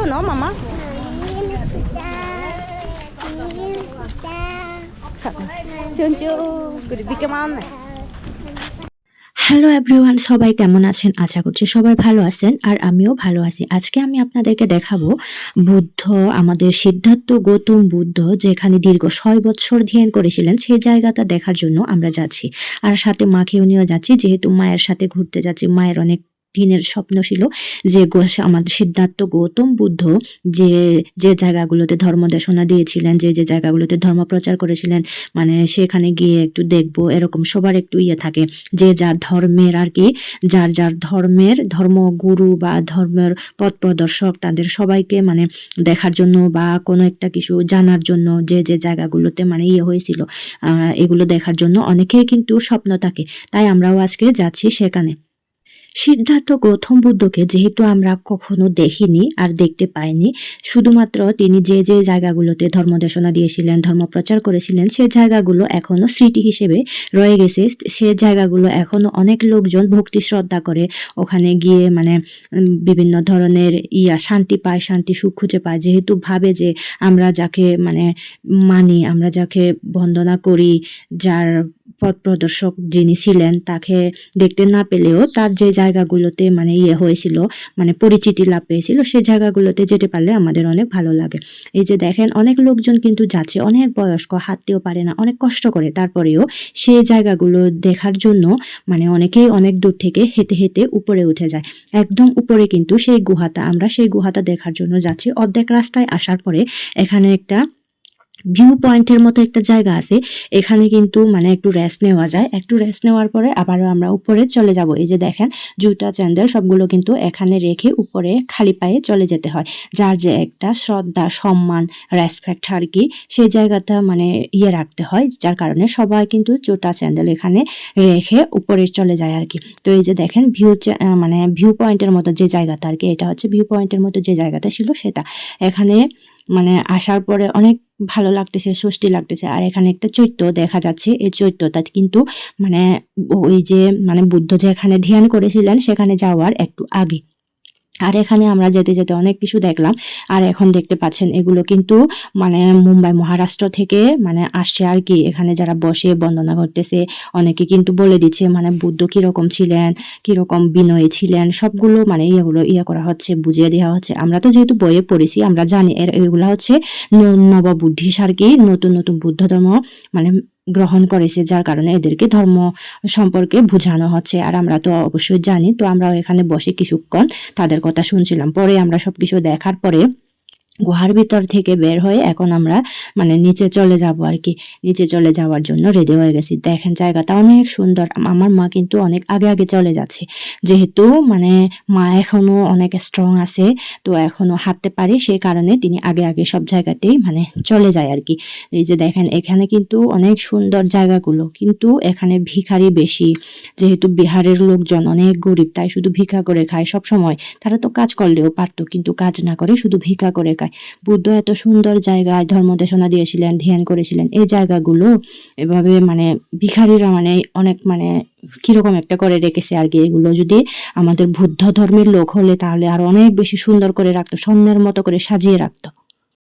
no, mamá? Siyon Kuri bike manne. Hello everyone, সবাই কেমন আছেন? আশা করছি সবাই ভালো আছেন আর আমিও ভালো আছি। আজকে আমি আপনাদেরকে দেখাবো বুদ্ধ, আমাদের সিদ্ধার্থ গৌতম বুদ্ধ যেখানে দীর্ঘ ৬ বছর ধ্যান করেছিলেন সেই জায়গাটা দেখার জন্য আমরা যাচ্ছি। আর সাথে মাকেও নিয়ে যাচ্ছি, যেহেতু মায়ের সাথে ঘুরতে যাচ্ছি। মায়ের অনেক দিনের স্বপ্ন ছিল যে আমাদের সিদ্ধার্থ গৌতম বুদ্ধ যে যে জায়গাগুলোতে ধর্ম দেশনা দিয়েছিলেন, যে যে জায়গাগুলোতে ধর্ম প্রচার করেছিলেন, মানে সেখানে গিয়ে একটু দেখবো, এরকম সবার একটু ইয়ে থাকে যে যার ধর্মের আর কি, যার যার ধর্মের ধর্মগুরু বা ধর্মের পথ প্রদর্শক তাদের সবাইকে মানে দেখার জন্য বা কোনো একটা কিছু জানার জন্য যে যে জায়গাগুলোতে মানে ইয়ে হয়েছিল এগুলো দেখার জন্য অনেকেই কিন্তু স্বপ্ন থাকে। তাই আমরাও আজকে যাচ্ছি সেখানে। সিদ্ধার্থ গৌতম বুদ্ধকে যেহেতু আমরা কখনো দেখিনি আর দেখতে পাইনি, শুধুমাত্র তিনি যে যে জায়গাগুলোতে ধর্মদেশনা দিয়েছিলেন, ধর্ম প্রচার করেছিলেন, সে জায়গাগুলো এখনো স্মৃতি হিসেবে রয়ে গেছে। সে জায়গাগুলো এখনো অনেক লোকজন ভক্তি শ্রদ্ধা করে, ওখানে গিয়ে মানে বিভিন্ন ধরনের শান্তি পায়, শান্তি সুখ খুঁজে পায়, যেহেতু ভাবে যে আমরা যাকে মানে মানি, আমরা যাকে বন্দনা করি, যার পথ প্রদর্শক যিনি ছিলেন তাকে দেখতে না পেলেও তার যে জায়গাগুলোতে মানে হয়েছিল, মানে পরিচিতি লাভ পেয়েছিল, সেই জায়গাগুলোতে যেতে পারলে আমাদের অনেক ভালো লাগে। এই যে দেখেন অনেক লোকজন কিন্তু যাচ্ছে, অনেক বয়স্ক, হাঁটতেও পারে না, অনেক কষ্ট করে, তারপরেও সেই জায়গাগুলো দেখার জন্য মানে অনেকেই অনেক দূর থেকে হেঁটে হেঁটে উপরে উঠে যায়। একদম উপরে কিন্তু সেই গুহাটা, আমরা সেই গুহাটা দেখার জন্য যাচ্ছি। অর্ধেক রাস্তায় আসার পরে এখানে একটা ভিউ পয়েন্টের মতো একটা জায়গা আছে, এখানে কিন্তু মানে একটু রেস্ট নেওয়া যায়। একটু রেস্ট নেওয়ার পরে আবারও আমরা উপরে চলে যাব। এই যে দেখেন জুতা চ্যান্ডেল সবগুলো কিন্তু এখানে রেখে উপরে খালি পায়ে চলে যেতে হয়। যার যে একটা শ্রদ্ধা, সম্মান, রেসপেক্ট আর কি, সেই জায়গাটা মানে রাখতে হয়, যার কারণে সবাই কিন্তু জুতা চ্যান্ডেল এখানে রেখে উপরে চলে যায় আর কি। তো এই যে দেখেন মানে ভিউ পয়েন্টের মতো যে জায়গাটা আর কি, এটা হচ্ছে ভিউ পয়েন্টের মতো যে জায়গাটা ছিল সেটা। এখানে মানে আসার পরে অনেক ভালো লাগতেছে, স্বস্তি লাগতেছে। আর এখানে একটা চৈত্য দেখা যাচ্ছে, এই চৈত্যটা কিন্তু মানে ওই যে মানে বুদ্ধ যেখানে ধ্যান করেছিলেন সেখানে যাওয়ার একটু আগে। আর এখানে আমরা যেতে যেতে অনেক কিছু দেখলাম। আর এখন দেখতে পাচ্ছেন এগুলো কিন্তু মানে মুম্বাই, মহারাষ্ট্র থেকে মানে আসছে আর কি। এখানে যারা বসে বন্দনা করতেছে অনেকে কিন্তু বলে দিচ্ছে মানে বুদ্ধ কিরকম ছিলেন, কিরকম বিনয়ী ছিলেন, সবগুলো মানে ইয়েগুলো করা হচ্ছে, বুঝিয়ে দেওয়া হচ্ছে। আমরা তো যেহেতু বইয়ে পড়েছি আমরা জানি এগুলো হচ্ছে নববুদ্ধিস আর কি, নতুন নতুন বুদ্ধ ধর্ম মানে গ্রহণ করেছে, যার কারণে এদেরকে ধর্ম সম্পর্কে বোঝানো হচ্ছে। আর আমরা তো অবশ্যই জানি, তো আমরাও এখানে বসে কিছুক্ষণ তাদের কথা শুনছিলাম। পরে আমরা সবকিছু দেখার পরে গুহার ভিতর থেকে বের হয়ে এখন আমরা মানে নিচে চলে যাব আর কি। নিচে চলে যাওয়ার জন্য রেডি হয়ে গেছি। দেখেন জায়গাটা অনেক সুন্দর। আমার মা কিন্তু অনেক আগে আগে চলে যাচ্ছে, যেহেতু মানে মা এখনো অনেক স্ট্রং আছে, তো এখনো হাঁটতে পারে, সেই কারণে তিনি আগে আগে সব জায়গাতেই মানে চলে যায় আর কি। এই যে দেখেন এখানে কিন্তু অনেক সুন্দর জায়গাগুলো, কিন্তু এখানে ভিখারি বেশি, যেহেতু বিহারের লোকজন অনেক গরিব, তাই শুধু ভিক্ষা করে খায় সব সময়। তারা তো কাজ করলেও পারতো, কিন্তু কাজ না করে শুধু ভিক্ষা করে খায়। বুদ্ধ এত সুন্দর জায়গায় ধর্মদেশনা দিয়েছিলেন, ধ্যান করেছিলেন, এই জায়গাগুলো এভাবে মানে ভিখারিরা মানে অনেক মানে কিরকম একটা করে রেখেছে আর কি। এগুলো যদি আমাদের বুদ্ধ ধর্মের লোক হলে তাহলে আর অনেক বেশি সুন্দর করে রাখতো, স্বর্ণের মতো করে সাজিয়ে রাখতো।